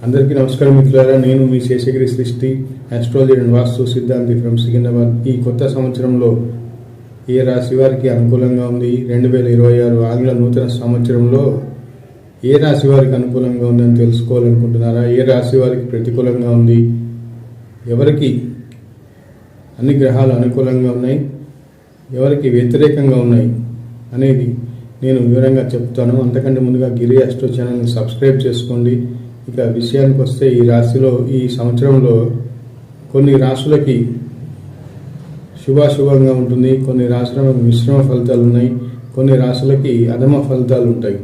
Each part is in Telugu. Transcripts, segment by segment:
అందరికీ నమస్కారం మిత్రులారా. నేను మీ శేషగిరి సృష్టి ఆస్ట్రాలజీ అండ్ వాస్తు సిద్ధాంతి ఫ్రమ్ సికింద్రాబాద్. ఈ కొత్త సంవత్సరంలో ఏ రాశి వారికి అనుకూలంగా ఉంది, 2026 ఆంగ్ల నూతన సంవత్సరంలో ఏ రాశి వారికి అనుకూలంగా ఉందని తెలుసుకోవాలనుకుంటున్నారా? ఏ రాశి వారికి ప్రతికూలంగా ఉంది, ఎవరికి అన్ని గ్రహాలు అనుకూలంగా ఉన్నాయి, ఎవరికి వ్యతిరేకంగా ఉన్నాయి అనేది నేను వివరంగా చెప్తాను. అంతకంటే ముందుగా గిరి ఆస్ట్రో ఛానల్ని సబ్స్క్రైబ్ చేసుకోండి. ఇక విషయానికి వస్తే ఈ సంవత్సరంలో కొన్ని రాశులకి శుభాశుభంగా ఉంటుంది, కొన్ని రాశులకు మిశ్రమ ఫలితాలు ఉన్నాయి, కొన్ని రాశులకి అధమ ఫలితాలు ఉంటాయి.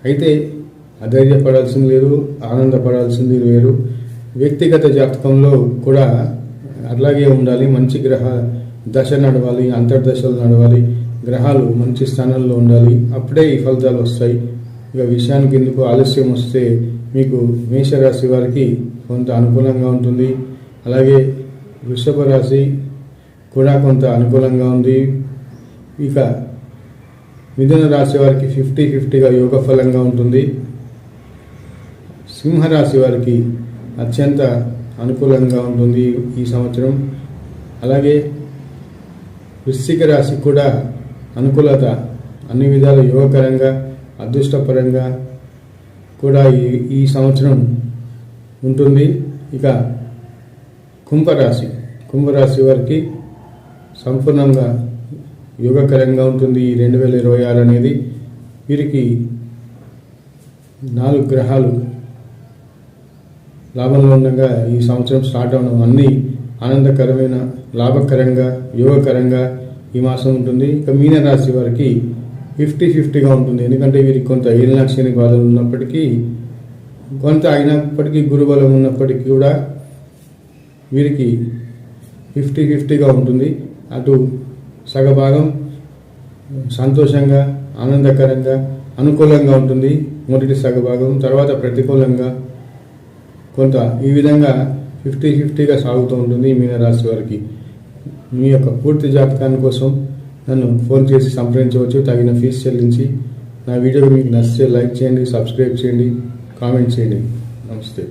అయితే అధైర్యపడాల్సింది లేదు, ఆనందపడాల్సింది వేరు. వ్యక్తిగత జాతకంలో కూడా అలాగే ఉండాలి. మంచి గ్రహ దశ నడవాలి, అంతర్దశలు నడవాలి, గ్రహాలు మంచి స్థానంలో ఉండాలి, అప్పుడే ఈ ఫలితాలు వస్తాయి. ఇక విషయానికి ఎందుకు ఆలస్యం వస్తే మీకు మేషరాశి వారికి కొంత అనుకూలంగా ఉంటుంది, అలాగే వృషభ రాశి కూడా కొంత అనుకూలంగా ఉంది. ఇక మిథున రాశి వారికి 50-50గా యోగ ఫలంగా ఉంటుంది. సింహరాశి వారికి అత్యంత అనుకూలంగా ఉంటుంది ఈ సంవత్సరం. అలాగే వృశ్చిక రాశి కూడా అనుకూలత, అన్ని విధాల యోగకరంగా అదృష్టపరంగా కూడా ఈ సంవత్సరం ఉంటుంది. ఇక కుంభరాశి వారికి సంపూర్ణంగా యోగకరంగా ఉంటుంది. 2026 అనేది వీరికి 4 గ్రహాలు లాభంలో ఉండగా ఈ సంవత్సరం స్టార్ట్ అవడం అన్నీ ఆనందకరమైన, లాభకరంగా, యోగకరంగా ఈ మాసం ఉంటుంది. ఇక మీనరాశి వారికి 50-50గా ఉంటుంది. ఎందుకంటే వీరికి కొంత ఏలినాక్షని బాధలు ఉన్నప్పటికీ, కొంత అయినప్పటికీ గురుబలం ఉన్నప్పటికీ కూడా వీరికి 50-50గా ఉంటుంది. అటు సగభాగం సంతోషంగా, ఆనందకరంగా, అనుకూలంగా ఉంటుంది మొదటి సగభాగం, తర్వాత ప్రతికూలంగా కొంత ఈ విధంగా 50-50గా సాగుతూ ఉంటుంది మీనరాశి వారికి. మీ యొక్క పూర్తి జాతకాన్ని కోసం నన్ను ఫోన్ చేసి సంప్రదించవచ్చు, తగిన ఫీజు చెల్లించి. నా వీడియో మీకు నచ్చితే లైక్ చేయండి, సబ్స్క్రైబ్ చేయండి, కామెంట్ చేయండి. నమస్తే.